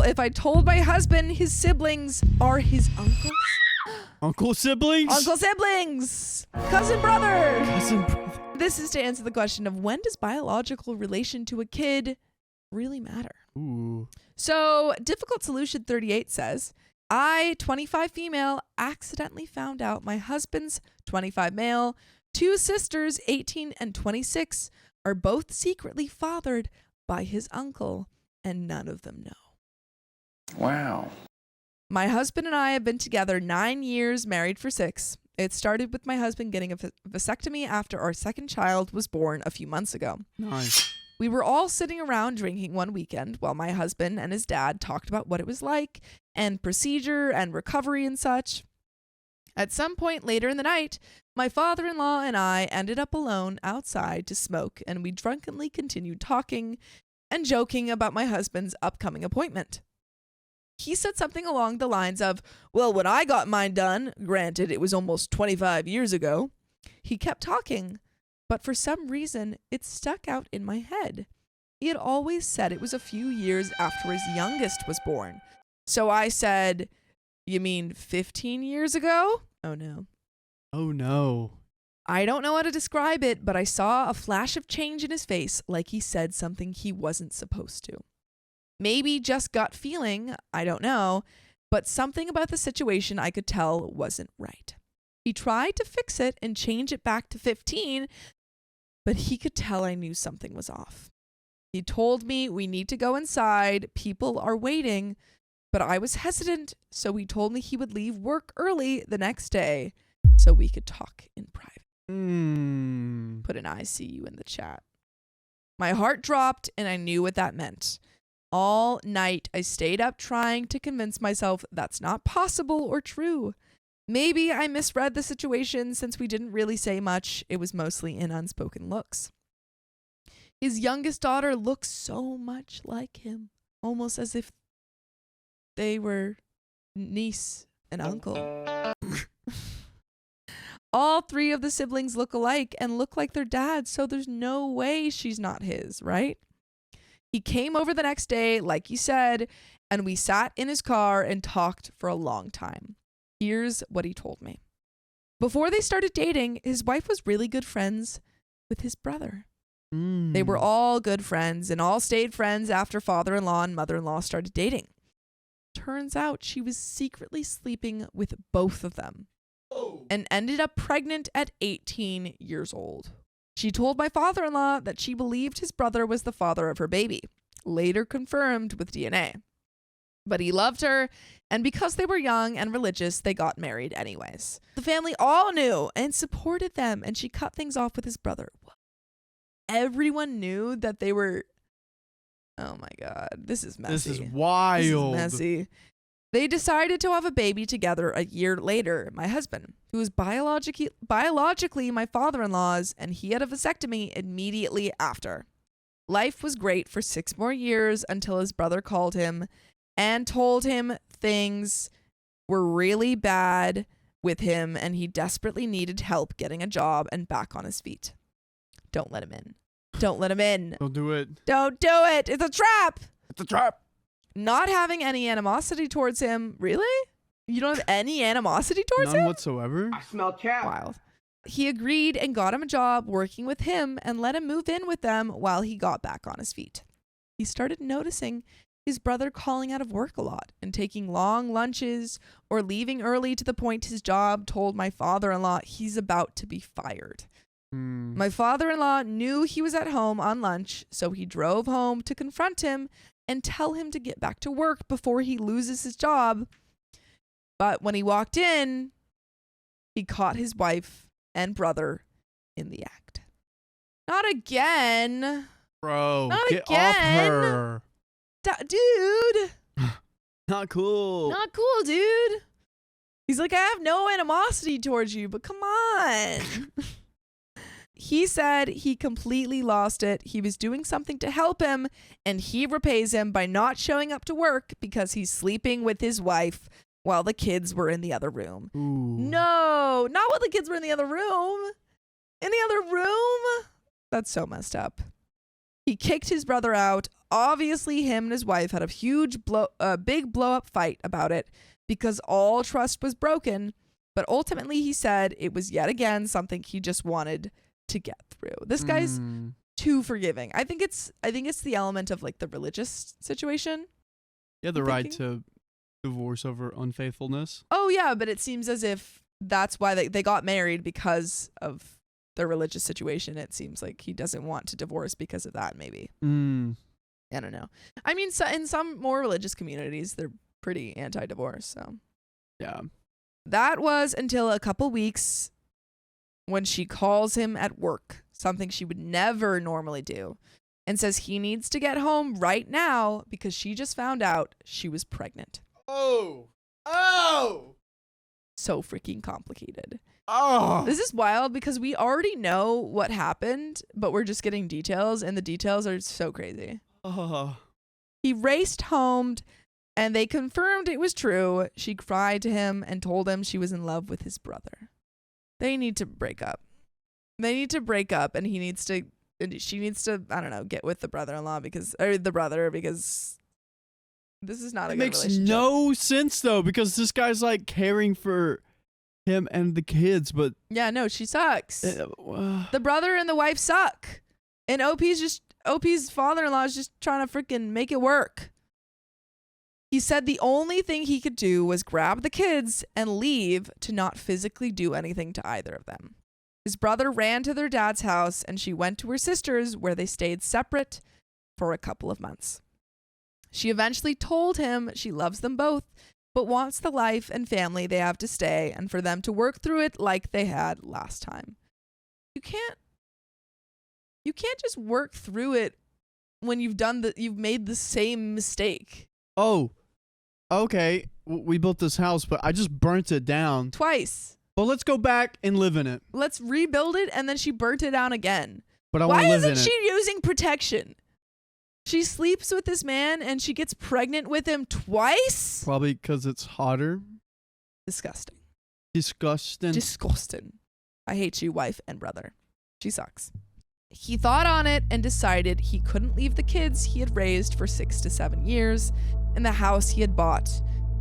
if I told my husband his siblings are his uncles? Uncle siblings? Uncle siblings! Cousin brother! Cousin brother. This is to answer the question of when does biological relation to a kid really matter? Ooh. So, Difficult Solution 38 says, I, 25 female, accidentally found out my husband's 25 male, 2 sisters, 18 and 26, are both secretly fathered by his uncle, and none of them know. Wow. My husband and I have been together 9 years, married for 6. It started with my husband getting a vasectomy after our second child was born a few months ago. Nice. We were all sitting around drinking one weekend while my husband and his dad talked about what it was like and procedure and recovery and such. At some point later in the night, my father-in-law and I ended up alone outside to smoke, and we drunkenly continued talking and joking about my husband's upcoming appointment. He said something along the lines of, well, when I got mine done, granted it was almost 25 years ago, he kept talking, but for some reason it stuck out in my head. He had always said it was a few years after his youngest was born. So I said, you mean 15 years ago? Oh no. Oh no. I don't know how to describe it, but I saw a flash of change in his face, like he said something he wasn't supposed to. Maybe just gut feeling, I don't know, but something about the situation I could tell wasn't right. He tried to fix it and change it back to 15, but he could tell I knew something was off. He told me we need to go inside, people are waiting, but I was hesitant, so he told me he would leave work early the next day so we could talk in private. Put an I see you in the chat. My heart dropped and I knew what that meant. All night I stayed up trying to convince myself that's not possible or true. Maybe I misread the situation since we didn't really say much. It was mostly in unspoken looks. His youngest daughter looks so much like him, almost as if they were niece and uncle. All 3 of the siblings look alike and look like their dad, so there's no way she's not his, right? He came over the next day, like you said, and we sat in his car and talked for a long time. Here's what he told me. Before they started dating, his wife was really good friends with his brother. They were all good friends and all stayed friends after father-in-law and mother-in-law started dating. Turns out she was secretly sleeping with both of them and ended up pregnant at 18 years old. She told my father-in-law that she believed his brother was the father of her baby, later confirmed with DNA. But he loved her, and because they were young and religious, they got married anyways. The family all knew and supported them, and she cut things off with his brother. Everyone knew that they were... Oh my God, this is messy. This is wild. This is messy. They decided to have a baby together a year later. My husband, who was biologically my father-in-law's, and he had a vasectomy immediately after. Life was great for 6 more years until his brother called him and told him things were really bad with him and he desperately needed help getting a job and back on his feet. Don't let him in. Don't let him in. Don't do it. Don't do it. It's a trap. It's a trap. Not having any animosity towards him. Really? You don't have any animosity towards him? None whatsoever? I smell cat. Wild. He agreed and got him a job working with him and let him move in with them while he got back on his feet. He started noticing his brother calling out of work a lot and taking long lunches or leaving early to the point his job told my father-in-law he's about to be fired. My father-in-law knew he was at home on lunch, so he drove home to confront him and tell him to get back to work before he loses his job. But when he walked in, he caught his wife and brother in the act. Not again. Bro, Not get again. off her. Dude. Not cool. Not cool, dude. He's like, I have no animosity towards you, but come on. He said he completely lost it. He was doing something to help him, and he repays him by not showing up to work because he's sleeping with his wife while the kids were in the other room. Ooh. No, not while the kids were in the other room. In the other room? That's so messed up. He kicked his brother out. Obviously, him and his wife had a big blow-up fight about it because all trust was broken. But ultimately, he said it was yet again something he just wanted to get through. This guy's too forgiving. I think it's the element of like the religious situation. Yeah, the right to divorce over unfaithfulness. Oh yeah, but it seems as if that's why they got married, because of their religious situation. It seems like he doesn't want to divorce because of that, maybe. I don't know. I mean, so in some more religious communities, they're pretty anti-divorce. So yeah. That was until a couple weeks when she calls him at work, something she would never normally do, and says he needs to get home right now because she just found out she was pregnant. Oh. So freaking complicated. Oh. This is wild because we already know what happened, but we're just getting details, and the details are so crazy. Oh. He raced home, and they confirmed it was true. She cried to him and told him she was in love with his brother. They need to break up. And she needs to, I don't know, get with the brother-in-law because this is not a good relationship. It makes no sense though, because this guy's like caring for him and the kids, but yeah, no, she sucks. The brother and the wife suck. And OP's father-in-law is just trying to freaking make it work. He said the only thing he could do was grab the kids and leave to not physically do anything to either of them. His brother ran to their dad's house, and she went to her sister's, where they stayed separate for a couple of months. She eventually told him she loves them both, but wants the life and family they have to stay and for them to work through it like they had last time. You can't just work through it when you've made the same mistake. Oh, okay. We built this house, but I just burnt it down. Twice. But let's go back and live in it. Let's rebuild it, and then she burnt it down again. But I want to live in it. Why isn't she using protection? She sleeps with this man, and she gets pregnant with him twice? Probably because it's hotter. Disgusting. Disgusting. I hate you, wife and brother. She sucks. He thought on it and decided he couldn't leave the kids he had raised for 6 to 7 years and the house he had bought.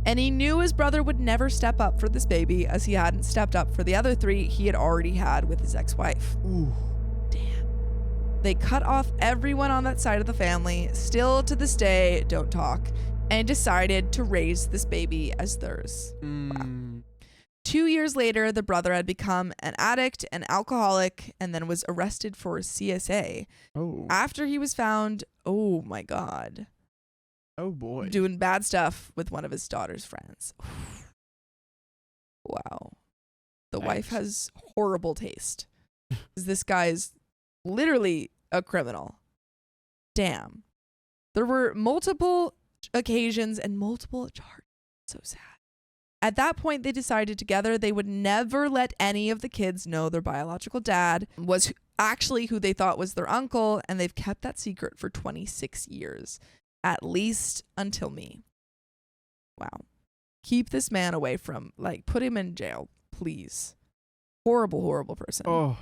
And he knew his brother would never step up for this baby, as he hadn't stepped up for the other 3 he had already had with his ex-wife. Ooh. Damn. They cut off everyone on that side of the family, still to this day don't talk, and decided to raise this baby as theirs. Wow. 2 years later, the brother had become an addict, an alcoholic, and then was arrested for CSA. Oh. After he was found, oh my God. Oh boy. Doing bad stuff with one of his daughter's friends. Wow. The wife has horrible taste. This guy is literally a criminal. Damn. There were multiple occasions and multiple charges. So sad. At that point, they decided together they would never let any of the kids know their biological dad was actually who they thought was their uncle, and they've kept that secret for 26 years, at least until me. Wow. Keep this man away from, put him in jail, please. Horrible, horrible person. Oh.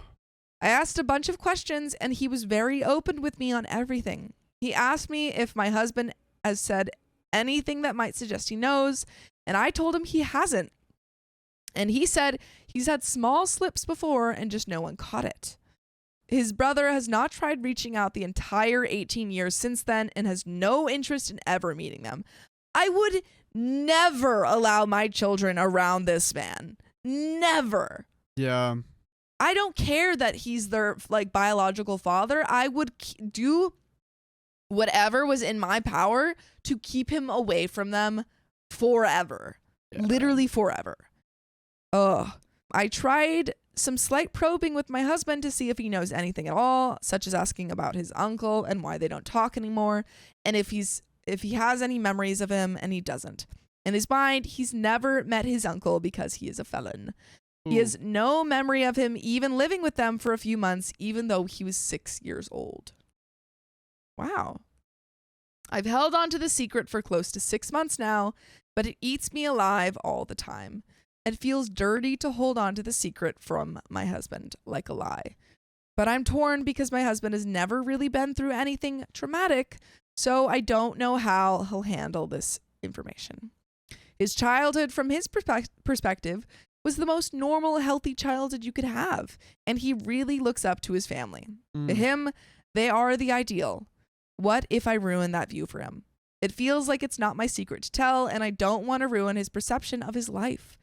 I asked a bunch of questions, and he was very open with me on everything. He asked me if my husband has said anything that might suggest he knows, and I told him he hasn't. And he said he's had small slips before and just no one caught it. His brother has not tried reaching out the entire 18 years since then and has no interest in ever meeting them. I would never allow my children around this man. Never. Yeah. I don't care that he's their biological father. I would do whatever was in my power to keep him away from them forever. Yeah. Literally forever. Ugh. I tried some slight probing with my husband to see if he knows anything at all, such as asking about his uncle and why they don't talk anymore, and if he has any memories of him, and he doesn't. In his mind, he's never met his uncle because he is a felon. Ooh. He has no memory of him even living with them for a few months, even though he was 6 years old. Wow. I've held on to the secret for close to 6 months now, but it eats me alive all the time. It feels dirty to hold on to the secret from my husband, like a lie. But I'm torn because my husband has never really been through anything traumatic, so I don't know how he'll handle this information. His childhood, from his perspective, was the most normal, healthy childhood you could have, and he really looks up to his family. To him, they are the ideal. What if I ruin that view for him? It feels like it's not my secret to tell, and I don't want to ruin his perception of his life.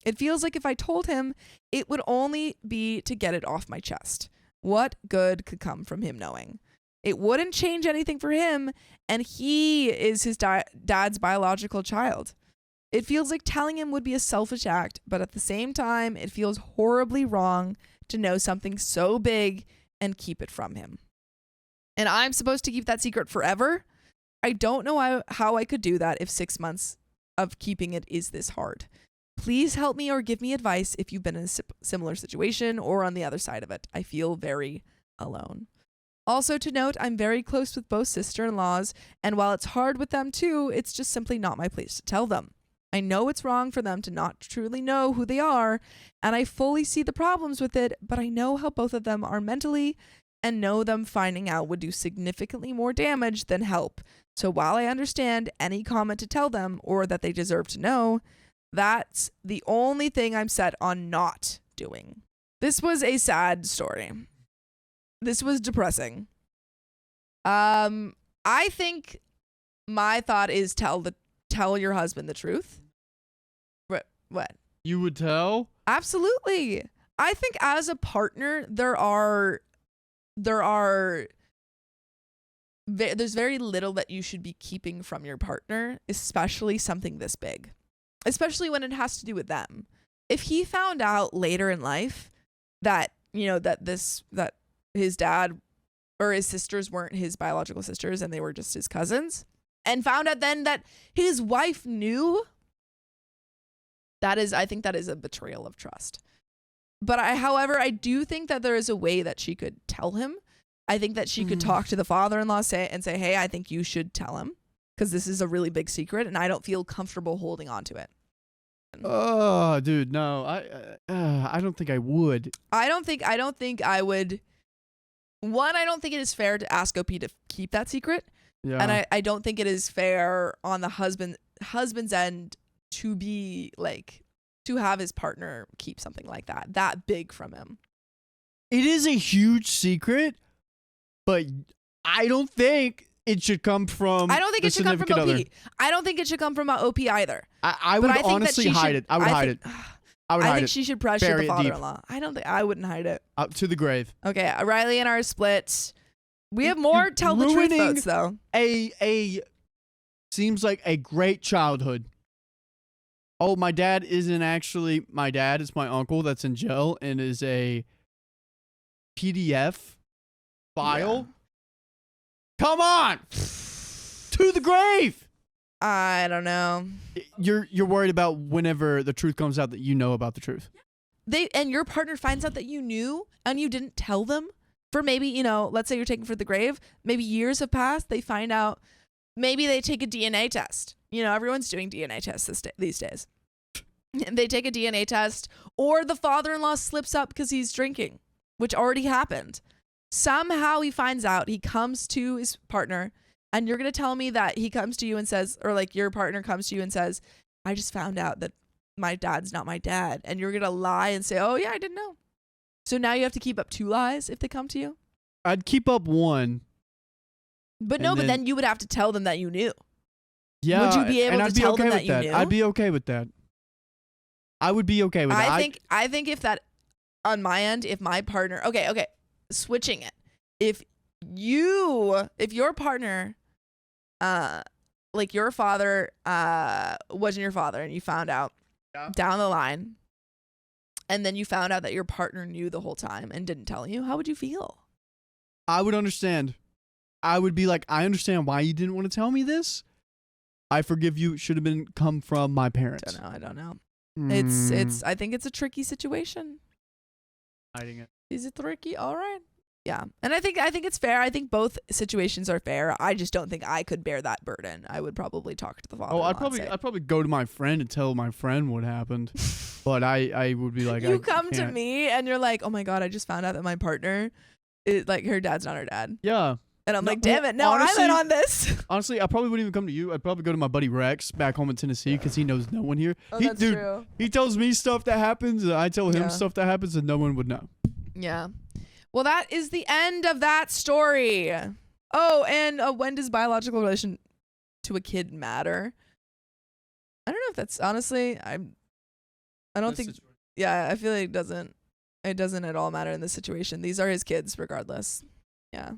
It feels like if I told him, it would only be to get it off my chest. What good could come from him knowing? It wouldn't change anything for him, and he is his dad's biological child. It feels like telling him would be a selfish act, but at the same time, it feels horribly wrong to know something so big and keep it from him. And I'm supposed to keep that secret forever? I don't know how I could do that if 6 months of keeping it is this hard. Please help me or give me advice if you've been in a similar situation or on the other side of it. I feel very alone. Also to note, I'm very close with both sister-in-laws, and while it's hard with them too, it's just simply not my place to tell them. I know it's wrong for them to not truly know who they are, and I fully see the problems with it, but I know how both of them are mentally and know them finding out would do significantly more damage than help. So while I understand any comment to tell them or that they deserve to know, that's the only thing I'm set on not doing. This was a sad story. This was depressing. I think my thought is tell your husband the truth. What? You would tell? Absolutely. I think as a partner, there's very little that you should be keeping from your partner, especially something this big, especially when it has to do with them. If he found out later in life that, that his dad or his sisters weren't his biological sisters and they were just his cousins, and found out then that his wife knew, I think that is a betrayal of trust. But however, I do think that there is a way that she could tell him. I think that she could talk to the father-in-law and say, hey, I think you should tell him because this is a really big secret and I don't feel comfortable holding on to it. Oh, dude, no. I don't think I would. I don't think I would. One, I don't think it is fair to ask OP to keep that secret. Yeah. And I don't think it is fair on the husband's end to be to have his partner keep something like that big from him. It is a huge secret, but I don't think it should come from I don't think it should come from OP. Other. I don't think it should come from OP either. I would honestly hide it. I would hide it. I think she should pressure the father-in-law. I wouldn't hide it. Up to the grave. Okay, Riley and I are split. We have more tell the truth votes though. Seems like a great childhood. Oh, my dad isn't actually my dad. It's my uncle that's in jail and is a PDF file. Yeah. Come on, to the grave. I don't know. You're worried about whenever the truth comes out that you know about the truth. And your partner finds out that you knew and you didn't tell them for maybe, let's say you're taking for the grave. Maybe years have passed. They find out. Maybe they take a DNA test. Everyone's doing DNA tests these days. They take a DNA test, or the father-in-law slips up because he's drinking, which already happened. Somehow he finds out, he comes to his partner, and you're going to tell me that he comes to you and says, or your partner comes to you and says, I just found out that my dad's not my dad. And you're going to lie and say, oh yeah, I didn't know. So now you have to keep up 2 lies if they come to you? I'd keep up 1. But then you would have to tell them that you knew. Yeah. Would you be able to tell them that you knew? I'd be okay with that. I would be okay with that. I think if that, on my end, if my partner, okay, switching it. If your partner, your father, wasn't your father and you found out down the line, and then you found out that your partner knew the whole time and didn't tell you, how would you feel? I would understand. I would be like, I understand why you didn't want to tell me this. I forgive you. It should have come from my parents. I don't know. It's I think it's a tricky situation. Hiding it. Is it tricky? All right. Yeah. And I think it's fair. I think both situations are fair. I just don't think I could bear that burden. I would probably talk to the father. I'd probably go to my friend and tell my friend what happened. But I would be like, you come to me and you're like, oh my God, I just found out that my partner like her dad's not her dad. Yeah. And I'm No, like, damn it, no, honestly- I'm in on this. Honestly, I probably wouldn't even come to you. I'd probably go to my buddy Rex back home in Tennessee because he knows no one here. Oh, he, that's dude, true. he tells me stuff that happens, and I tell him Yeah. stuff that happens, and no one would know. Yeah. Well, that is the end of that story. Oh, and when does biological relation to a kid matter? I don't know if that's honestly. I don't think. Yeah, I feel like it doesn't at all matter in this situation. These are his kids, regardless. Yeah.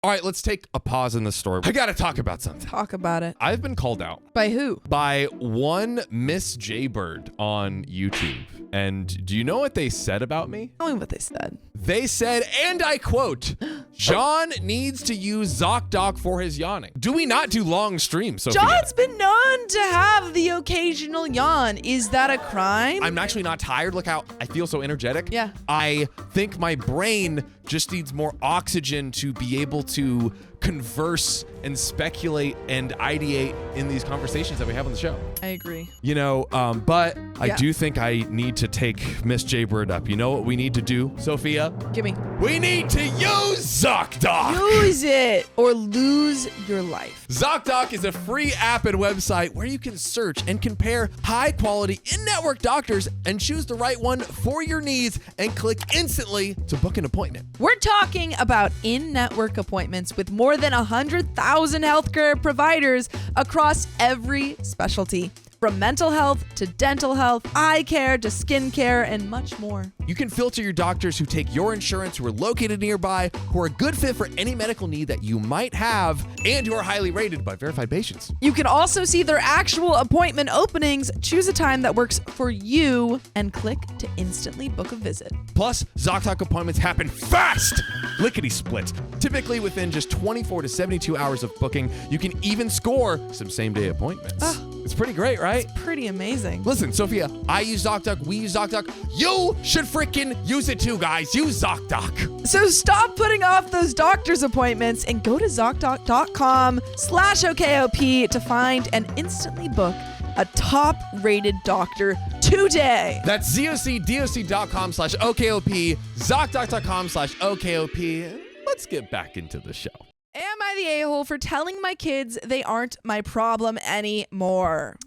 All right, let's take a pause in the story. I got to talk about something. Talk about it. I've been called out By who? by one Miss Jaybird on YouTube. And do you know what they said about me? Tell me what they said. They said, and I quote, John needs to use ZocDoc for his yawning. Do we not do long streams, Sophia? John's been known to have the occasional yawn. Is that a crime? I'm actually not tired. Look how I feel so energetic. Yeah. I think my brain just needs more oxygen to be able to converse and speculate and ideate in these conversations that we have on the show. I agree. You know, but I Yeah. do think I need to take Miss Jaybird up. You know what we need to do, Sophia? Give me. We need to use ZocDoc. Use it or lose your life. ZocDoc is a free app and website where you can search and compare high-quality in-network doctors and choose the right one for your needs and click instantly to book an appointment. We're talking about in-network appointments with more than 100,000 healthcare providers across every specialty, from mental health to dental health, eye care to skin care, and much more. You can filter your doctors who take your insurance, who are located nearby, who are a good fit for any medical need that you might have, and who are highly rated by verified patients. You can also see their actual appointment openings, choose a time that works for you, and click to instantly book a visit. Plus, ZocDoc appointments happen fast, lickety-split. Typically within just 24 to 72 hours of booking, you can even score some same-day appointments. It's pretty great, right? Pretty amazing. Listen, Sophia, I use ZocDoc, we use ZocDoc. You should freaking use it too, guys. Use ZocDoc. So stop putting off those doctor's appointments and go to ZocDoc.com/OKOP to find and instantly book a top-rated doctor today. That's ZocDoc.com/OKOP, ZocDoc.com/OKOP. Let's get back into the show. Am I the a-hole for telling my kids they aren't my problem anymore?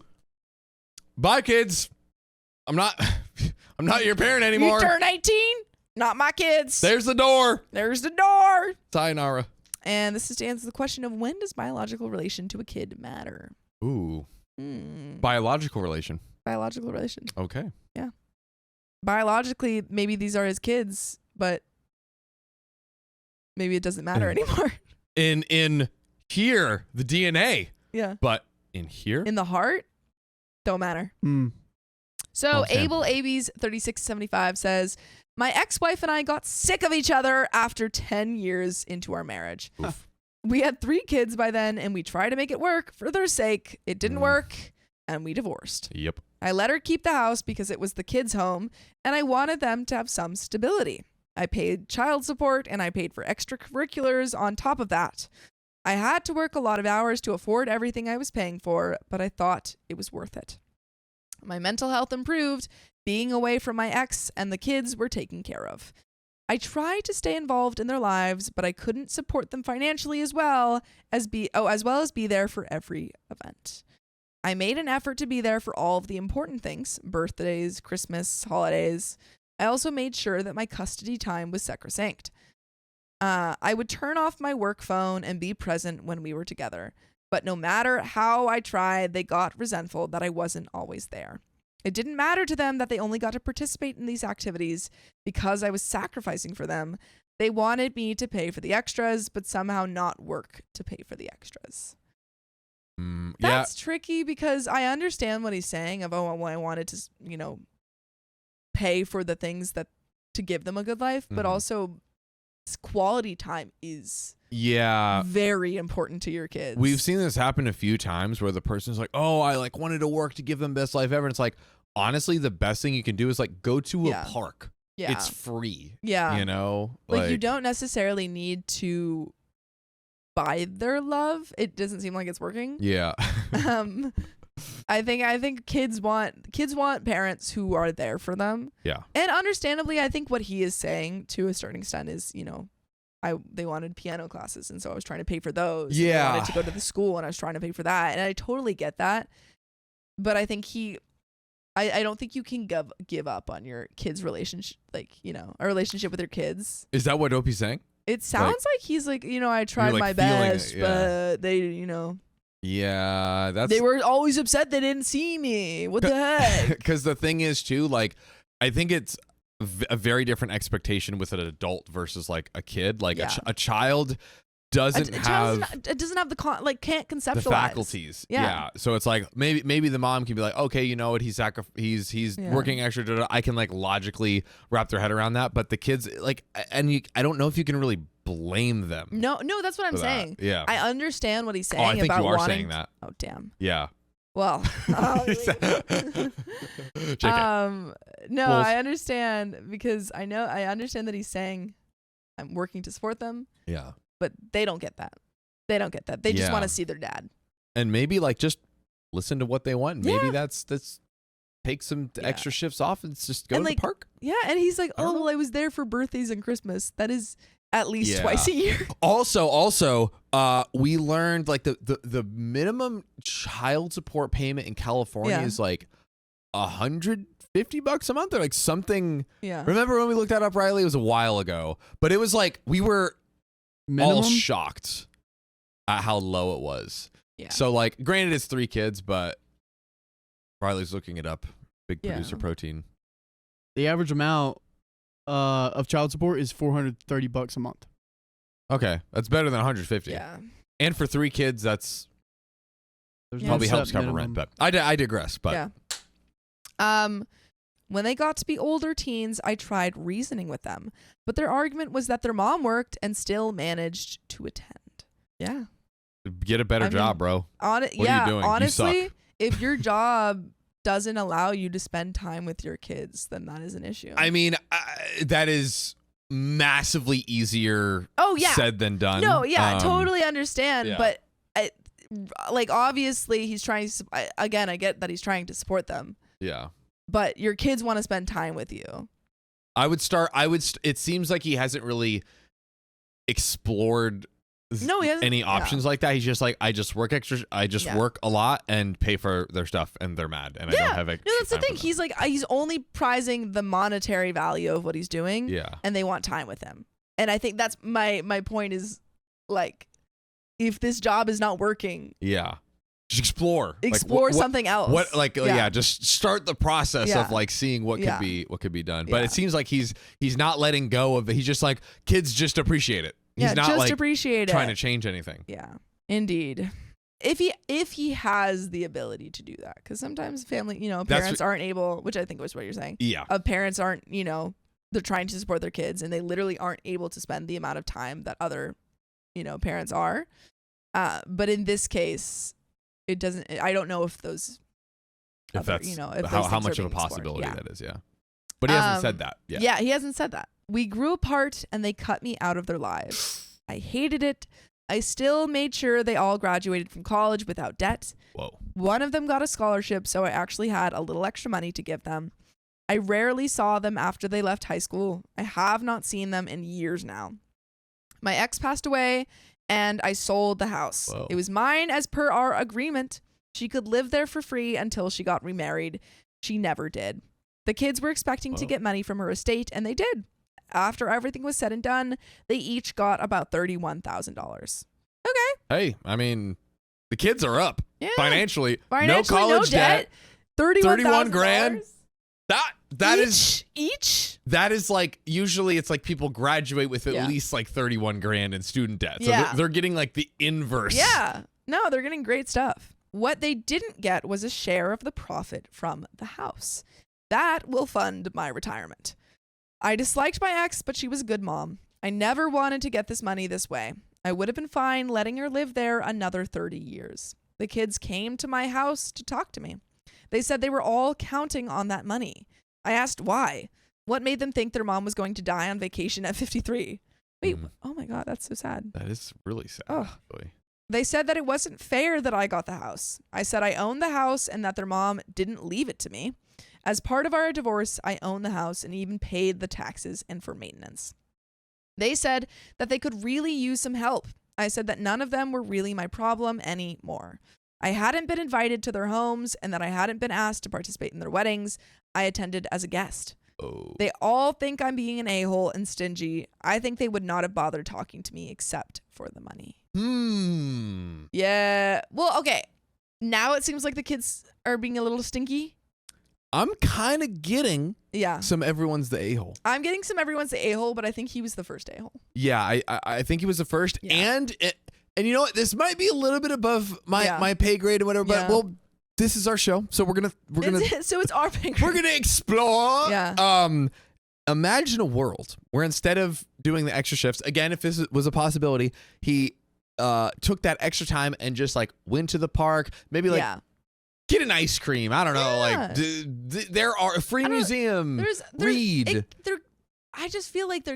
Bye, kids. I'm not your parent anymore. You turn 18? Not my kids. There's the door. There's the door. Sayonara. And this is to answer the question of when does biological relation to a kid matter? Ooh. Biological relation. Biological relation. Okay. Yeah. Biologically, maybe these are his kids, but maybe it doesn't matter anymore. In here, the DNA. Yeah. But in here? In the heart, don't matter. So Okay. Abel Abies 3675 says, my ex-wife and I got sick of each other after 10 years into our marriage. Oof. We had 3 kids by then, and we tried to make it work for their sake. It didn't work, and we divorced. Yep. I let her keep the house because it was the kids' home, and I wanted them to have some stability. I paid child support, and I paid for extracurriculars on top of that. I had to work a lot of hours to afford everything I was paying for, but I thought it was worth it. My mental health improved, being away from my ex, and the kids were taken care of. I tried to stay involved in their lives, but I couldn't support them financially as well as be there for every event. I made an effort to be there for all of the important things, birthdays, Christmas, holidays. I also made sure that my custody time was sacrosanct. I would turn off my work phone and be present when we were together. But no matter how I tried, they got resentful that I wasn't always there. It didn't matter to them that they only got to participate in these activities because I was sacrificing for them. They wanted me to pay for the extras, but somehow not work to pay for the extras. That's tricky because I understand what he's saying of, well, I wanted to, pay for the things that to give them a good life, but also quality time is very important to your kids. We've seen this happen a few times where the person's like, oh, I wanted to work to give them best life ever. And it's like, honestly, the best thing you can do is go to a park. Yeah. It's free. Yeah. Like you don't necessarily need to buy their love. It doesn't seem like it's working. Yeah. I think kids want parents who are there for them. Yeah. And understandably, I think what he is saying to a certain extent is, they wanted piano classes, and so I was trying to pay for those. Yeah. And they wanted to go to the school, and I was trying to pay for that. And I totally get that. But I think I don't think you can give up on your kids' relationship, like, a relationship with your kids. Is that what Opie's saying? It sounds like he's like, I tried like my feeling best, it, yeah. but they, Yeah, they were always upset they didn't see me. What the heck? Because the thing is too, like, I think it's a very different expectation with an adult versus like a kid. Like a child doesn't have the can't conceptualize the faculties. Yeah. So it's like maybe the mom can be like, okay, you know what, he's working extra. I can like logically wrap their head around that. But the kids, like, I don't know if you can really blame them. No, that's what I'm saying. Yeah. I understand what he's saying. I think about you are wanting saying that. Oh, damn. Yeah. Well, JK. no, Wolf. I understand because I understand that he's saying I'm working to support them. Yeah. But they don't get that. They just want to see their dad. And maybe like just listen to what they want. Maybe that's take some extra shifts off and just go to the park. Yeah, and he's like, oh, well, I was there for birthdays and Christmas. That is at least twice a year. Also, we learned like the minimum child support payment in California is like $150 a month or like something. Yeah. Remember when we looked that up, Riley? It was a while ago, but it was like we were all shocked at how low it was. Yeah. So like, granted, it's 3 kids, but Riley's looking it up. Big producer protein. The average amount of child support is $430 a month. Okay, that's better than 150. Yeah. And for 3 kids, that's probably helps cover rent. But I digress. But when they got to be older teens, I tried reasoning with them, but their argument was that their mom worked and still managed to attend. Yeah. Get a better job, bro. What are you doing? Honestly, you suck. If your job doesn't allow you to spend time with your kids, then that is an issue. I mean, that is massively easier said than done. No, totally understand. But like, obviously, he's trying to, again, I get that he's trying to support them. Yeah. But your kids want to spend time with you. It seems like he hasn't really explored any options like that. He's just like, I just work extra. I just work a lot and pay for their stuff, and they're mad, and I don't have extra. No, that's the thing. He's like, he's only prizing the monetary value of what he's doing. Yeah. And they want time with him. And I think that's my point is, like, if this job is not working. Yeah. Just explore something else. Just start the process of like seeing what could be done. But it seems like he's not letting go of it. He's just like, kids just appreciate it. He's not just like appreciate trying it. to change anything. Yeah, indeed. If he has the ability to do that, because sometimes family, parents aren't able, which I think was what you're saying. Yeah, parents aren't, they're trying to support their kids and they literally aren't able to spend the amount of time that other, parents are. But in this case, it doesn't. I don't know if those. If that's how much of a possibility that is. Yeah. But he hasn't said that. Yeah, he hasn't said that. We grew apart and they cut me out of their lives. I hated it. I still made sure they all graduated from college without debt. Whoa. One of them got a scholarship, so I actually had a little extra money to give them. I rarely saw them after they left high school. I have not seen them in years now. My ex passed away and I sold the house. Whoa. It was mine as per our agreement. She could live there for free until she got remarried. She never did. The kids were expecting to get money from her estate, and they did. After everything was said and done, they each got about $31,000. Okay. Hey, I mean, the kids are up financially. No college debt. $31,000. That is each. That is like, usually it's like people graduate with at least like $31,000 in student debt. So they're getting like the inverse. Yeah. No, they're getting great stuff. What they didn't get was a share of the profit from the house. That will fund my retirement. I disliked my ex, but she was a good mom. I never wanted to get this money this way. I would have been fine letting her live there another 30 years. The kids came to my house to talk to me. They said they were all counting on that money. I asked why. What made them think their mom was going to die on vacation at 53? Wait, oh my God, that's so sad. That is really sad. Oh. They said that it wasn't fair that I got the house. I said I owned the house and that their mom didn't leave it to me. As part of our divorce, I own the house and even paid the taxes and for maintenance. They said that they could really use some help. I said that none of them were really my problem anymore. I hadn't been invited to their homes and that I hadn't been asked to participate in their weddings. I attended as a guest. Oh. They all think I'm being an a-hole and stingy. I think they would not have bothered talking to me except for the money. Yeah. Well, okay. Now it seems like the kids are being a little stinky. I'm kind of getting some everyone's the a-hole. I'm getting some everyone's the a-hole, but I think he was the first a-hole. Yeah, I think he was the first. Yeah. And you know what? This might be a little bit above my pay grade or whatever, but well, this is our show, so we're gonna so it's our pay grade. We're gonna explore. Yeah. Imagine a world where instead of doing the extra shifts, again, if this was a possibility, he took that extra time and just like went to the park, maybe like get an ice cream. I don't know, like there are a free museum. Read. I just feel like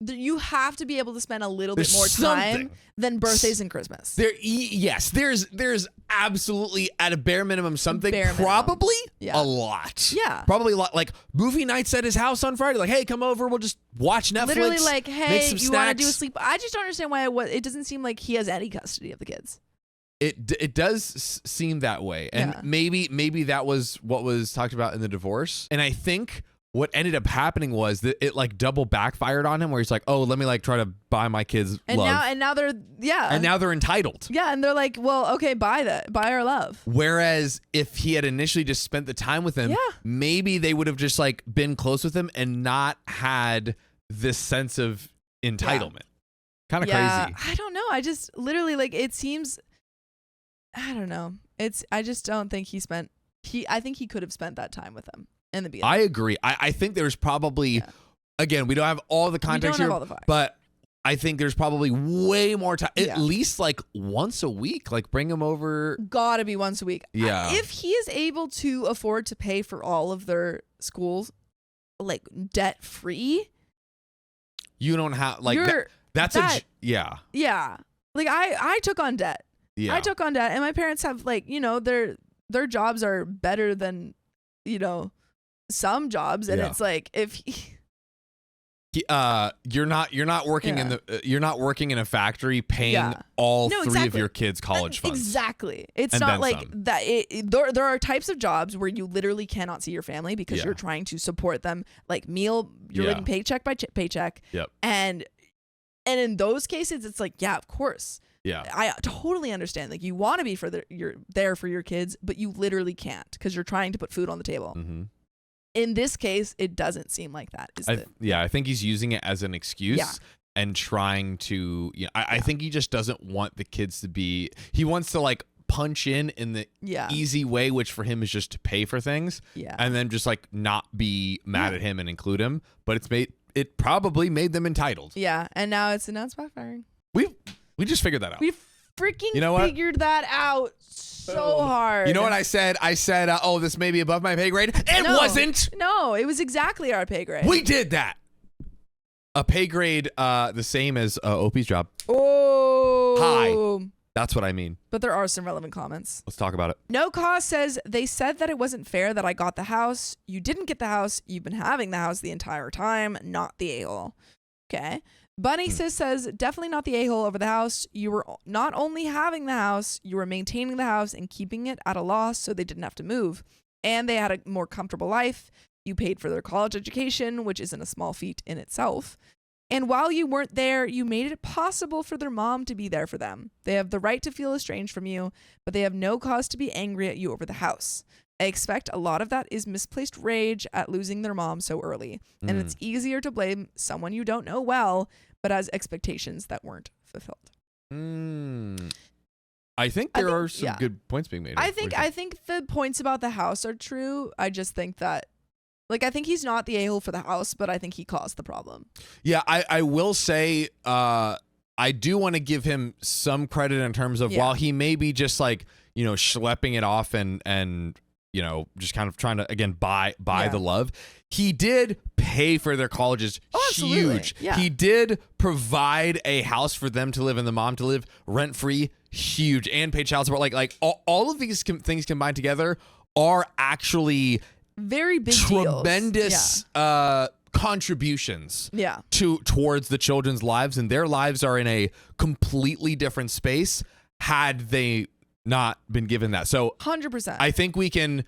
you have to be able to spend a little bit more time than birthdays and Christmas. There's absolutely at a bare minimum something. Probably a lot. Yeah. Probably a lot. Like movie nights at his house on Friday. Like, hey, come over. We'll just watch Netflix. Literally like, hey, you want to do a snacks. sleep? I just don't understand why it doesn't seem like he has any custody of the kids. It does seem that way. And maybe that was what was talked about in the divorce. And I think what ended up happening was that it like double backfired on him, where he's like, oh, let me like try to buy my kids love. And now they're And now they're entitled. Yeah, and they're like, well, okay, buy our love. Whereas if he had initially just spent the time with him, maybe they would have just like been close with him and not had this sense of entitlement. Kind of crazy. I don't know. I just literally like it seems. I don't know. I just don't think I think he could have spent that time with them in the beginning. I agree. I think there's probably, again, we don't have all the context here, but I think there's probably way more time, at least like once a week, like bring him over. Gotta be once a week. Yeah. If he is able to afford to pay for all of their schools, like debt free. You don't have like, yeah. Like I took on debt. Yeah. I took on debt, and my parents have like, their jobs are better than, some jobs, and it's like if you're not working you're not working in a factory paying all three of your kids' college funds. Exactly. It's not like that. There are types of jobs where you literally cannot see your family because you're trying to support them, like you're living paycheck by paycheck. Yep. And in those cases, it's like, yeah, of course. Yeah, I totally understand. Like you want to be you're there for your kids, but you literally can't because you're trying to put food on the table. Mm-hmm. In this case, it doesn't seem like that. I think he's using it as an excuse and trying to. I think he just doesn't want the kids to be. He wants to like punch in the easy way, which for him is just to pay for things. Yeah, and then just like not be mad at him and include him. But it probably made them entitled. Yeah, and now it's backfiring. We just figured that out. We freaking figured that out so hard. You know what I said? I said, oh, this may be above my pay grade. It wasn't. No, it was exactly our pay grade. We did that. A pay grade the same as OP's job. Oh. High. That's what I mean. But there are some relevant comments. Let's talk about it. No Cause says, they said that it wasn't fair that I got the house. You didn't get the house. You've been having the house the entire time, not the a-hole. Okay. Bunny Sis says, definitely not the a-hole over the house. You were not only having the house, you were maintaining the house and keeping it at a loss so they didn't have to move. And they had a more comfortable life. You paid for their college education, which isn't a small feat in itself. And while you weren't there, you made it possible for their mom to be there for them. They have the right to feel estranged from you, but they have no cause to be angry at you over the house. I expect a lot of that is misplaced rage at losing their mom so early. And it's easier to blame someone you don't know well, but has expectations that weren't fulfilled. I think there are some good points being made. I think the points about the house are true. I just think that, like, I think he's not the a-hole for the house, but I think he caused the problem. Yeah, I will say I do want to give him some credit in terms of while he may be just like, schlepping it off and just kind of trying to, again, buy the love. He did pay for their colleges. Huge. Yeah. He did provide a house for them to live and the mom to live rent-free. Huge. And pay child support. Like all of these things combined together are actually very big tremendous contributions Yeah. towards the children's lives, and their lives are in a completely different space had they not been given that. So 100%. I think we can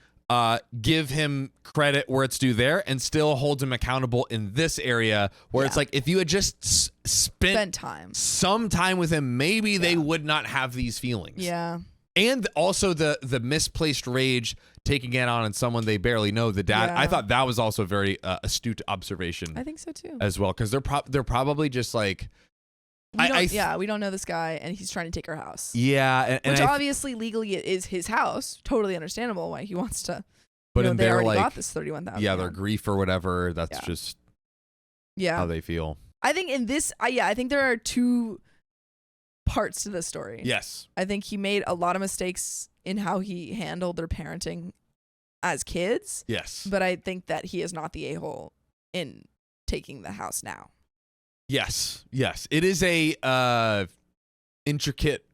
give him credit where it's due there and still hold him accountable in this area where it's like, if you had just spent some time with him, maybe they would not have these feelings. Yeah. And also the misplaced rage taking it on someone they barely know, the dad. Yeah. I thought that was also a very astute observation. I think so too. As well, because they're probably just like, we don't know this guy, and he's trying to take our house. Yeah, and which obviously legally it is his house. Totally understandable why he wants to. But they already like, got this 31,000. Yeah, their grief or whatever. That's just how they feel. I think in this, I think there are two parts to this story. Yes, I think he made a lot of mistakes in how he handled their parenting as kids. Yes, but I think that he is not the a-hole in taking the house now. Yes. It is a intricate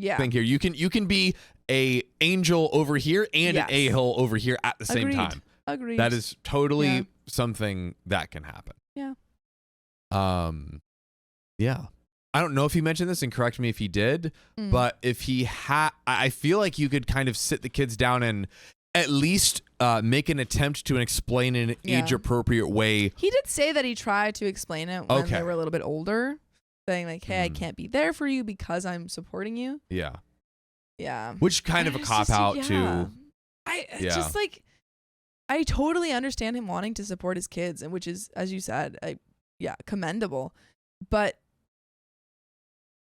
thing here. You can be a angel over here and an a-hole over here at the same time. Agreed. That is totally something that can happen. Yeah. Yeah. I don't know if he mentioned this, and correct me if he did, but if he had, I feel like you could kind of sit the kids down and at least make an attempt to explain in an age-appropriate way. He did say that he tried to explain it when they were a little bit older, saying like, hey, I can't be there for you because I'm supporting you. Yeah. Yeah. Which kind of a cop-out too. Just like, I totally understand him wanting to support his kids, and which is, as you said, commendable. But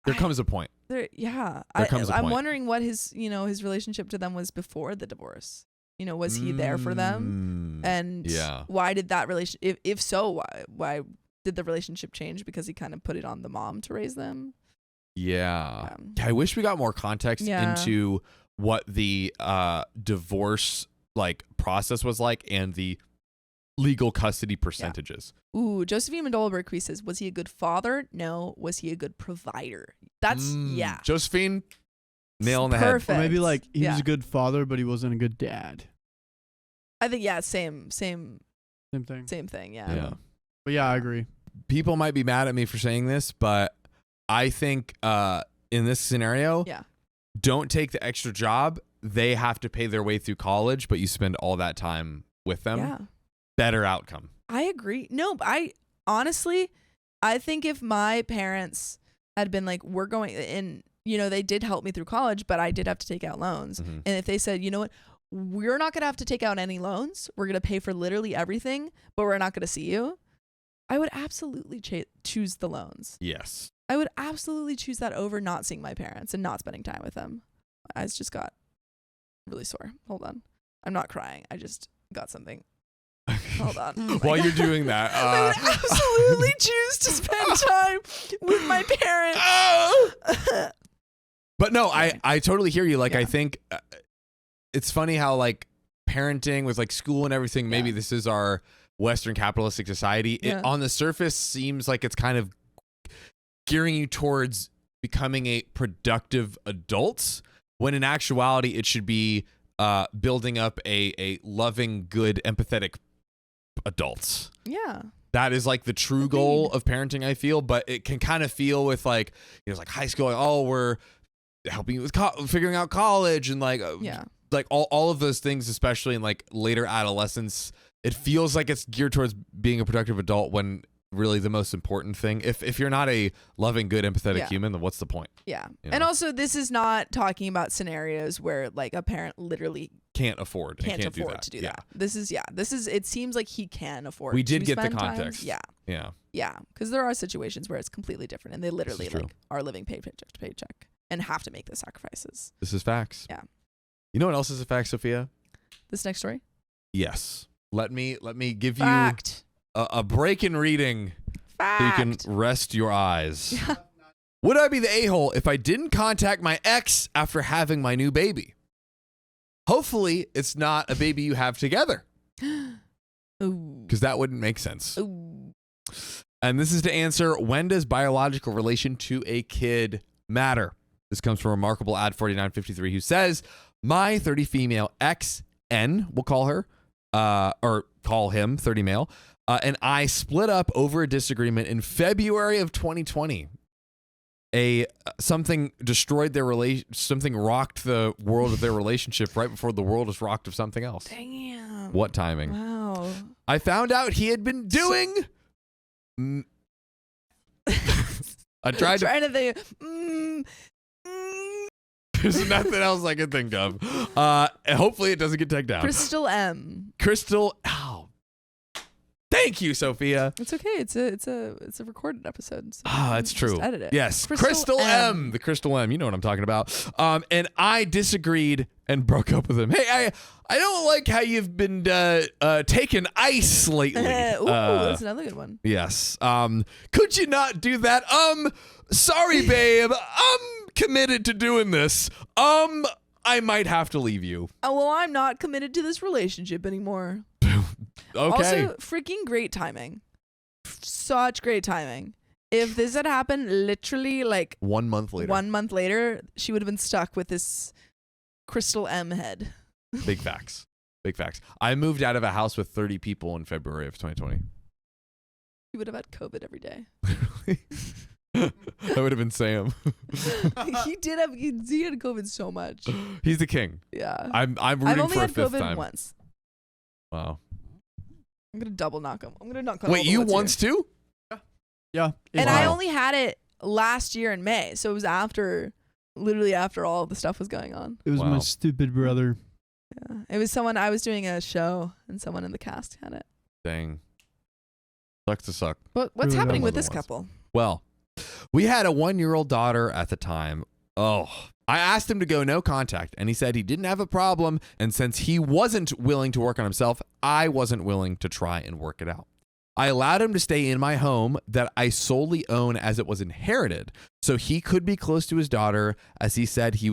there comes a point. I'm wondering what his relationship to them was before the divorce. Was he there for them? And why did that relationship, if so, why did the relationship change? Because he kind of put it on the mom to raise them. Yeah. I wish we got more context into what the divorce process was like and the legal custody percentages. Ooh, Josephine Mandola-Berkquist says, was he a good father? No. Was he a good provider? That's Josephine, nail on the Perfect. head. Or maybe he was a good father, but he wasn't a good dad. I think same thing. Same thing. Yeah. But I agree. People might be mad at me for saying this, but I think in this scenario, don't take the extra job. They have to pay their way through college, but you spend all that time with them. Yeah. Better outcome. I agree. No, I honestly, I think if my parents had been like, we're going, and they did help me through college, but I did have to take out loans. Mm-hmm. And if they said, you know what, we're not going to have to take out any loans. We're going to pay for literally everything, but we're not going to see you. I would absolutely choose the loans. Yes. I would absolutely choose that over not seeing my parents and not spending time with them. My eyes just got really sore. Hold on. I'm not crying. I just got something. Hold on. While you're doing that, I would absolutely choose to spend time with my parents. But no, I totally hear you. I think it's funny how parenting with school and everything, maybe this is our Western capitalistic society. It on the surface seems like it's kind of gearing you towards becoming a productive adult, when in actuality it should be building up a loving, good, empathetic adults. Yeah. That is the true goal of parenting, I feel, but it can kind of feel with high school, we're helping you with figuring out college and all of those things, especially in later adolescence. It feels like it's geared towards being a productive adult, when really the most important thing, if you're not a loving, good, empathetic human, then what's the point? And also, this is not talking about scenarios where a parent literally can't afford to do that. This is it seems like he can afford. We did to get the spend context. Time. Because there are situations where it's completely different, and they literally are living paycheck to paycheck and have to make the sacrifices. This is facts. Yeah. You know what else is a fact, Sophia? This next story? Yes. Let me give Fact. you a break in reading Fact. so you can rest your eyes. Would I be the a-hole if I didn't contact my ex after having my new baby? Hopefully, it's not a baby you have together, because that wouldn't make sense. Ooh. And this is to answer, when does biological relation to a kid matter? This comes from Remarkable Ad 4953, who says, my 30 female ex, N, we'll call her, or call him 30 male, and I split up over a disagreement in February of 2020. Something destroyed their something rocked the world of their relationship right before the world was rocked of something else. Damn. What timing? Wow. I found out he had been doing. I tried trying to think. There's nothing else I can think of. Hopefully it doesn't get taken down. Crystal M. Oh. Thank you, Sophia. It's okay. It's a recorded episode. So it's true. Just edit it. Yes. Crystal M. The Crystal M. You know what I'm talking about. And I disagreed and broke up with him. Hey, I don't like how you've been taking ice lately. Ooh, that's another good one. Yes. Could you not do that? Sorry, babe. I'm committed to doing this. I might have to leave you. Oh, well, I'm not committed to this relationship anymore. Okay. Also, freaking great timing. Such great timing. If this had happened literally like 1 month later. 1 month later, she would have been stuck with this Crystal M head. Big facts. Big facts. I moved out of a house with 30 people in February of 2020. You would have had COVID every day. That would have been Sam. He had COVID so much. He's the king. Yeah. I'm I've rooting only for a had fifth COVID time. once. Wow. I'm gonna double knock him. I'm gonna knock on. Wait, you once too? Yeah. And I only had it last year in May, so it was literally after all the stuff was going on. It was my stupid brother. Yeah, it was someone. I was doing a show, and someone in the cast had it. Dang. Sucks to suck. But what's Really happening don't with love this them once. couple? Well, we had a 1-year-old daughter at the time. Oh, I asked him to go no contact, and he said he didn't have a problem. And since he wasn't willing to work on himself, I wasn't willing to try and work it out. I allowed him to stay in my home that I solely own as it was inherited, so he could be close to his daughter, as he said he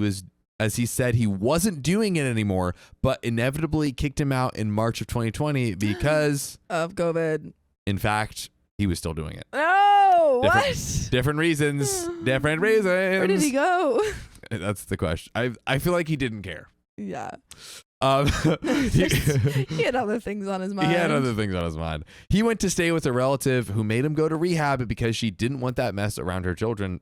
wasn't doing it anymore, but inevitably kicked him out in March of 2020 because Of COVID. in fact, he was still doing it. No, what? Different reasons. Different reasons. Where did he go? That's the question. I feel like he didn't care. Yeah. He had other things on his mind. had other things on his mind. He went to stay with a relative who made him go to rehab because she didn't want that mess around her children.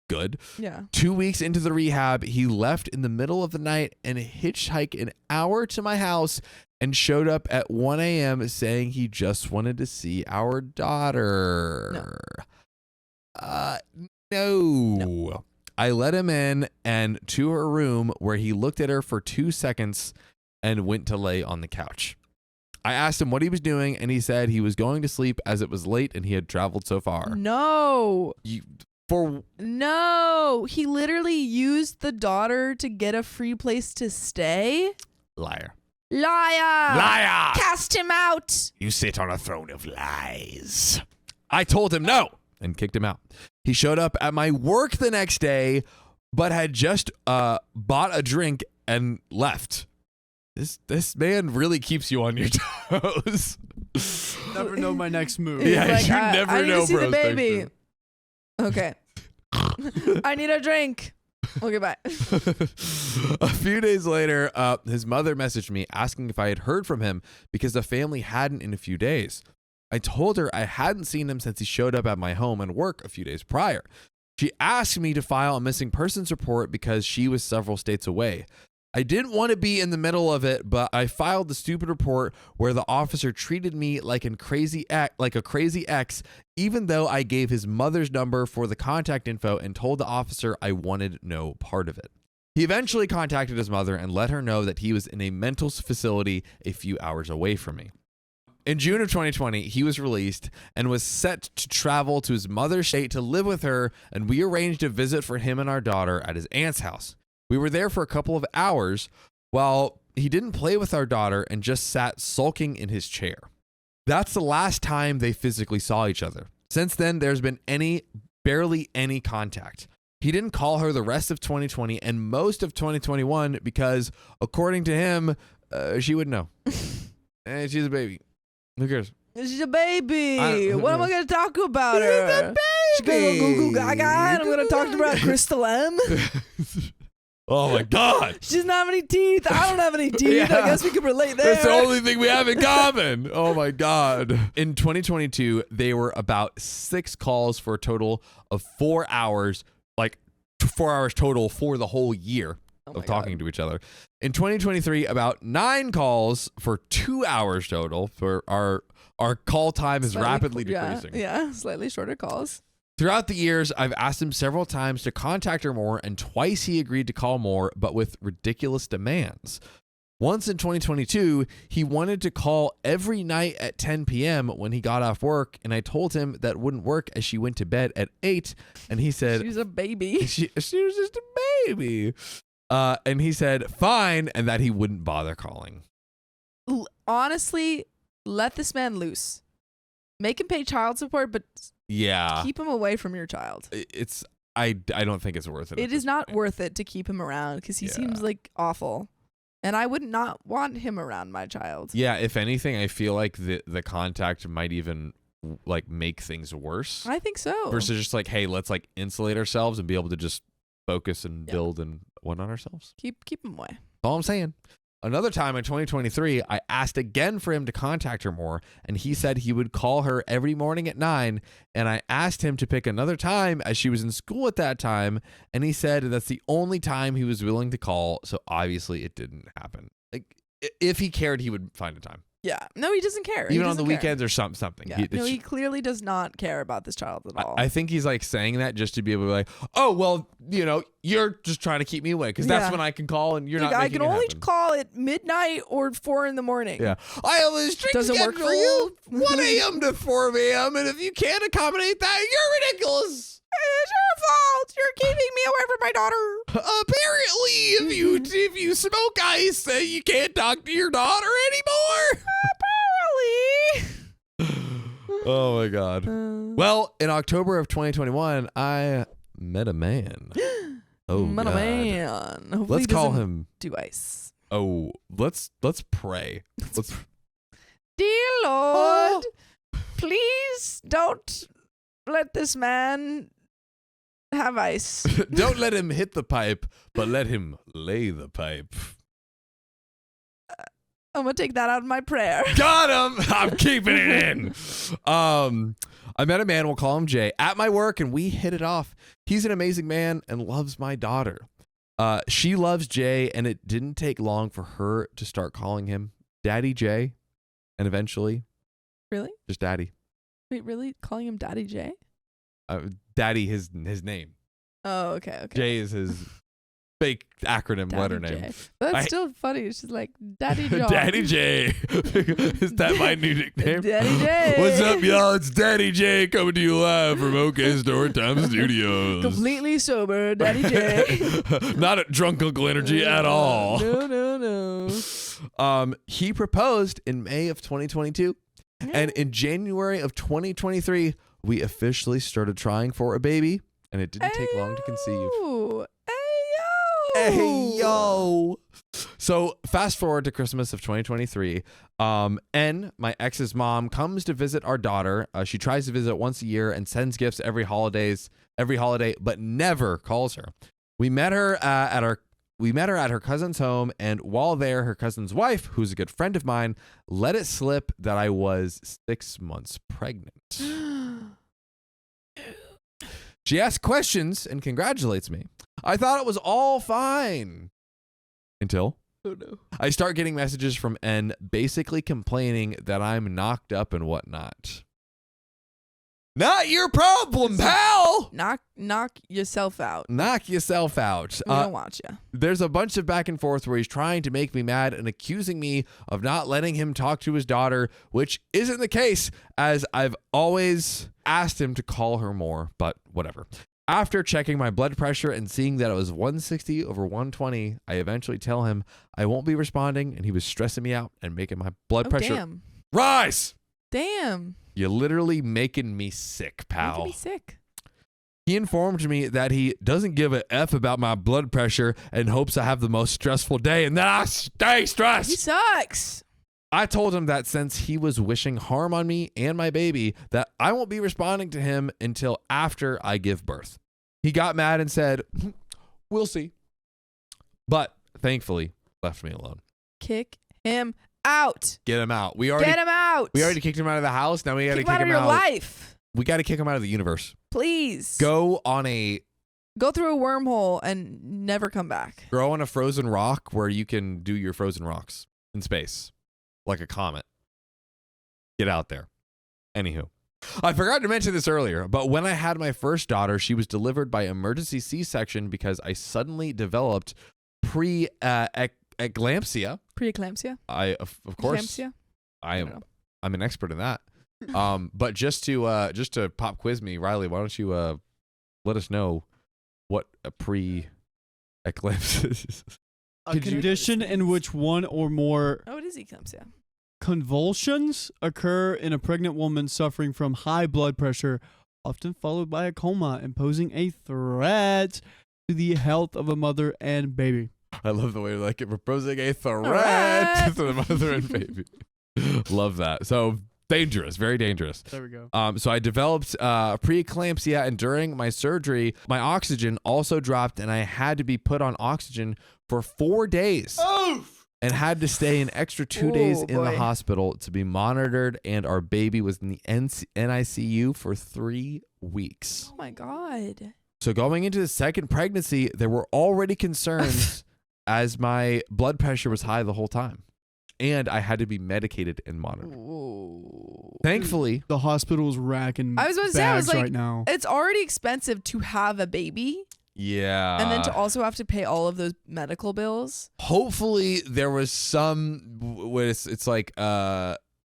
Good. Yeah. 2 weeks into the rehab, he left in the middle of the night and hitchhiked an hour to my house and showed up at 1 a.m. saying he just wanted to see our daughter. No. I let him in and to her room where he looked at her for 2 seconds and went to lay on the couch. I asked him what he was doing, and he said he was going to sleep as it was late and he had traveled so far. No. No, he literally used the daughter to get a free place to stay. Liar. Liar. Cast him out. You sit on a throne of lies. I told him no and kicked him out. He showed up at my work the next day, but had just bought a drink and left. This man really keeps you on your toes. Never know my next move. Yeah, Like, you I never need know, to see the bro's next baby. move. Okay. I need a drink. Okay, bye. A few days later, his mother messaged me asking if I had heard from him because the family hadn't in a few days. I told her I hadn't seen him since he showed up at my home and work a few days prior. She asked me to file a missing persons report because she was several states away. I didn't want to be in the middle of it, but I filed the stupid report where the officer treated me like a crazy ex, even though I gave his mother's number for the contact info and told the officer I wanted no part of it. He eventually contacted his mother and let her know that he was in a mental facility a few hours away from me. In June of 2020, he was released and was set to travel to his mother's state to live with her, and we arranged a visit for him and our daughter at his aunt's house. We were there for a couple of hours while he didn't play with our daughter and just sat sulking in his chair. That's the last time they physically saw each other. Since then, there's been barely any contact. He didn't call her the rest of 2020 and most of 2021 because, according to him, she would know. And she's a baby. Who cares? She's a baby. What am I going to talk about She's her? a She's going to go goo goo gaga and I'm going to talk about Crystal M. Oh my God. She doesn't have any teeth. I don't have any teeth. Yeah. I guess we can relate there. That's the only thing we have in common. Oh my God. In 2022, they were about 6 calls for a total of 4 hours, like 4 hours total for the whole year of talking to each other. In 2023, about 9 calls for 2 hours total. For our call time is rapidly decreasing. Yeah, slightly shorter calls. Throughout the years, I've asked him several times to contact her more, and twice he agreed to call more, but with ridiculous demands. Once in 2022, he wanted to call every night at 10 p.m. when he got off work, and I told him that wouldn't work as she went to bed at 8, and he said... She was a baby. She was just a baby. And he said, fine, and that he wouldn't bother calling. Honestly, let this man loose. Make him pay child support, but keep him away from your child. I don't think it's worth it. It is not worth it to keep him around because he seems like awful. And I would not want him around my child. Yeah, if anything, I feel like the contact might even like make things worse. I think so. Versus just like, hey, let's like insulate ourselves and be able to just focus and build and whatnot ourselves. Keep him away. That's all I'm saying. Another time in 2023, I asked again for him to contact her more, and he said he would call her every morning at 9, and I asked him to pick another time as she was in school at that time, and he said that's the only time he was willing to call, so obviously it didn't happen. Like, if he cared, he would find a time. Yeah. No, he doesn't care. Even on the weekends or something. Yeah. He clearly does not care about this child at all. I think he's like saying that just to be able to be like, oh, well, you know, you're just trying to keep me away because that's when I can call and you're not making I can only call at midnight or 4 in the morning. Yeah. I have a strict Doesn't work for you. 1 a.m. to 4 a.m. And if you can't accommodate that, you're ridiculous. It's your fault. You're keeping me away from my daughter. Apparently, if you smoke ice, you can't talk to your daughter anymore. Oh my God. Well, in October of 2021, I met a man. Oh, met a man. Hopefully let's call him. Do ice. Oh, let's pray. Dear Lord, please don't let this man have ice. Don't let him hit the pipe, but let him lay the pipe. I'm gonna take that out of my prayer. Got him. I'm keeping it in. I met a man, we'll call him Jay, at my work, and we hit it off. He's an amazing man and loves my daughter. She loves Jay, and it didn't take long for her to start calling him Daddy Jay, and eventually, really, just Daddy. Wait, really? Calling him Daddy Jay? Daddy, his name. Oh, okay. Jay is his fake acronym Daddy letter J. name. That's still funny. It's just like Daddy John. Daddy J. Is that my new nickname? Daddy J. What's up, y'all? It's Daddy J coming to you live from Storytime Studios. Completely sober, Daddy J. Not at drunk uncle energy at all. No. He proposed in May of 2022, and in January of 2023, we officially started trying for a baby, and it didn't take long to conceive. Hey, yo. So fast forward to Christmas of 2023. N, my ex's mom, comes to visit our daughter. She tries to visit once a year and sends gifts every holiday, but never calls her. We met her at her cousin's home, and while there, her cousin's wife, who's a good friend of mine, let it slip that I was 6 months pregnant. She asks questions and congratulates me. I thought it was all fine until I start getting messages from N basically complaining that I'm knocked up and whatnot. Not your problem, pal. Knock yourself out. Knock yourself out. We don't want you. There's a bunch of back and forth where he's trying to make me mad and accusing me of not letting him talk to his daughter, which isn't the case, as I've always asked him to call her more, but whatever. After checking my blood pressure and seeing that it was 160 over 120, I eventually tell him I won't be responding, and he was stressing me out and making my blood pressure rise. Damn. You're literally making me sick, pal. Making me sick. He informed me that he doesn't give a F about my blood pressure and hopes I have the most stressful day and that I stay stressed. He sucks. I told him that since he was wishing harm on me and my baby, that I won't be responding to him until after I give birth. He got mad and said, we'll see. but thankfully left me alone. Kick him out. Get him out. Get him out. We already kicked him out of the house. Now we got to kick him out of your life. We got to kick him out of the universe. Please. Go through a wormhole and never come back. Grow on a frozen rock where you can do your frozen rocks in space, like a comet. Get out there. Anywho, I forgot to mention this earlier, but when I had my first daughter, she was delivered by emergency C-section because I suddenly developed preeclampsia. Preeclampsia? Of course. Eclampsia? I'm an expert in that. But just to pop quiz me, Riley, why don't you let us know what a preeclampsia is? A condition in which one or more it is eclampsia. Convulsions occur in a pregnant woman suffering from high blood pressure, often followed by a coma, and posing a threat to the health of a mother and baby. I love the way you like it. We're posing a threat to the mother and baby. Love that. So dangerous, very dangerous. There we go. So I developed preeclampsia, and during my surgery, my oxygen also dropped, and I had to be put on oxygen for 4 days. Oof! And had to stay an extra 2 days in the hospital to be monitored, and our baby was in the NICU for 3 weeks. Oh my God. So going into the second pregnancy, there were already concerns as my blood pressure was high the whole time. And I had to be medicated and monitored. Ooh. Thankfully, the hospital's racking I was about to say, I was like, right now. It's already expensive to have a baby. yeah. And then to also have to pay all of those medical bills. Hopefully there was some, it's like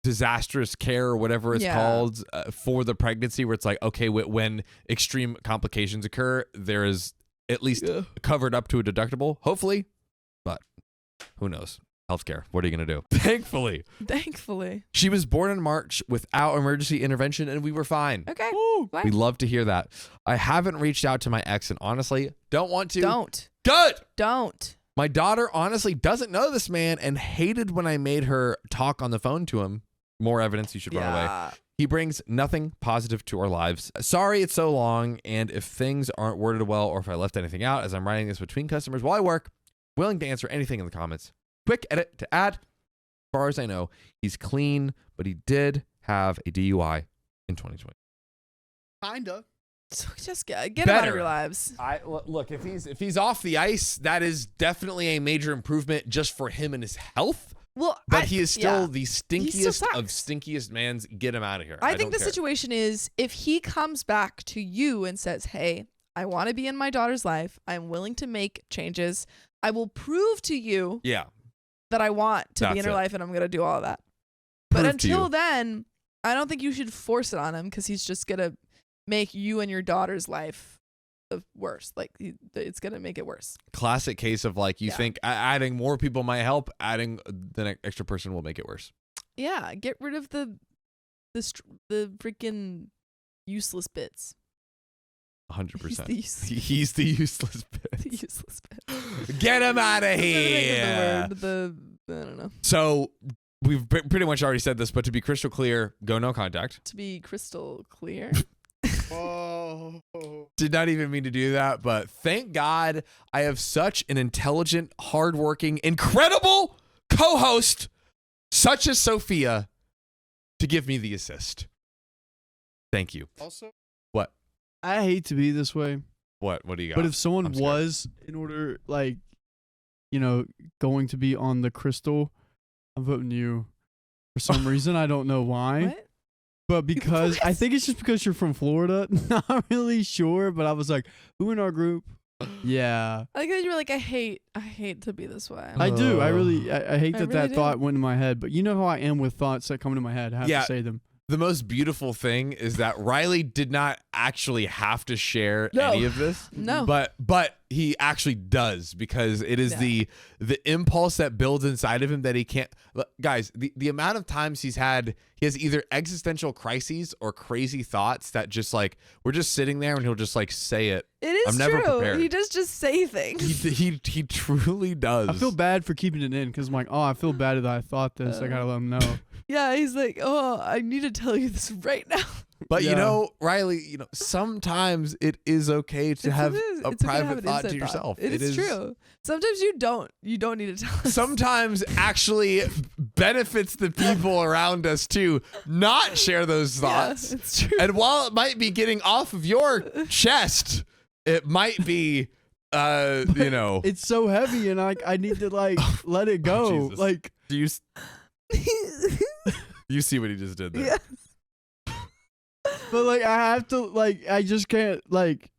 disastrous care or whatever it's called for the pregnancy, where it's like, okay, when extreme complications occur, there is at least covered up to a deductible, hopefully. But who knows? Healthcare. What are you going to do? Thankfully. She was born in March without emergency intervention, and we were fine. Okay. We love to hear that. I haven't reached out to my ex, and honestly, don't want to. Don't. Good. Don't. My daughter honestly doesn't know this man and hated when I made her talk on the phone to him. More evidence you should run away. He brings nothing positive to our lives. Sorry it's so long, and if things aren't worded well or if I left anything out, as I'm writing this between customers while I work, willing to answer anything in the comments. Quick edit to add. As far as I know, he's clean, but he did have a DUI in 2020. Kinda. So just get him out of your lives. Look, if he's off the ice, that is definitely a major improvement just for him and his health. Well, but he is still the stinkiest still of stinkiest mans. Get him out of here. I think the situation is, if he comes back to you and says, hey, I want to be in my daughter's life, I'm willing to make changes, I will prove to you that I want to be in her life, and I'm going to do all of that. But until then, I don't think you should force it on him, because he's just going to make you and your daughter's life worse. Like, it's going to make it worse. Classic case of like, you think adding more people might help, adding the extra person will make it worse. Yeah, get rid of the freaking useless bits. 100%. He's the useless bit. The useless bit. Get him out of here. I don't know. So we've pretty much already said this, but to be crystal clear, go no contact. To be crystal clear. Oh. Did not even mean to do that, but thank God I have such an intelligent, hardworking, incredible co-host, such as Sophia, to give me the assist. Thank you. Also, what? I hate to be this way. What do you got? But if someone was, in order, like, going to be on the crystal, I'm voting you. For some reason, I don't know why. What? But because I think it's just because you're from Florida. Not really sure, but I was like, who in our group? Yeah. I like that you were like, I hate to be this way. I do. I hate that really thought went in my head. But you know how I am with thoughts that come into my head. I have to say them. The most beautiful thing is that Riley did not actually have to share any of this. No. But he actually does, because it is the impulse that builds inside of him that he can't. Guys, the amount of times he has either existential crises or crazy thoughts that just like, we're just sitting there and he'll just like say it. It is I'm never true. prepared. He does just say things. He truly does. I feel bad for keeping it in, because I'm like, oh, I feel bad that I thought this. I gotta let him know. Yeah, he's like, oh, I need to tell you this right now. But Yeah. you know, Riley, you know, sometimes it is okay to have a It's okay to private have an thought to inside thought. yourself. It is true. Sometimes you don't need to tell us. Sometimes actually benefits the people around us to not share those thoughts. Yeah, it's true. And while it might be getting off of your chest, it might be, you know. It's so heavy, and I need to like let it go. Jesus. Like, Do you, you see what he just did there? Yeah. but like I have to like I just can't like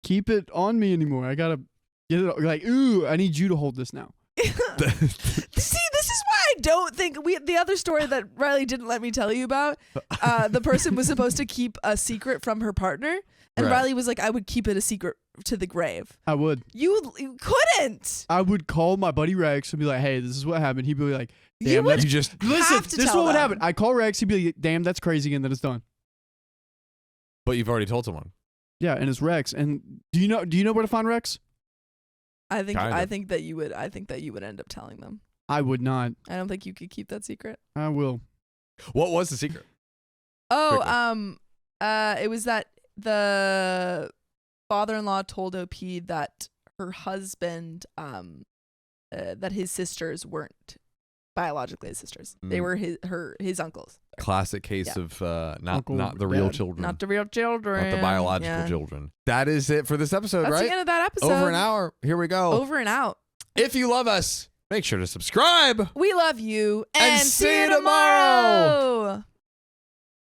keep it on me anymore. I gotta get it like, ooh, I need you to hold this now. See, this is why I don't think the other story that Riley didn't let me tell you about, the person was supposed to keep a secret from her partner, and Right. Riley was like, I would keep it a secret to the grave. I would. You couldn't. I would call my buddy Rex and be like, hey, this is what happened. He'd be like, You damn, would that's You just, listen, have to this is tell what would them. happen. I call Rex, he'd be like, damn, that's crazy, and then it's done. but you've already told someone. Yeah, and it's Rex. And do you know where to find Rex? I think Kind I of. think that you would end up telling them. I would not. I don't think you could keep that secret. I will. What was the secret? Oh, Quickly. it was that the father-in-law told OP that her husband, that his sisters weren't biologically his sisters. They Mm. were his uncles, Classic case Yeah. of Uncle, not the real dad. children. not the real children, Not the biological Yeah. children. That is it for this episode, That's right? the end of that episode. Over an hour. Here we go. Over and out. If you love us, make sure to subscribe. We love you, And see you tomorrow. tomorrow.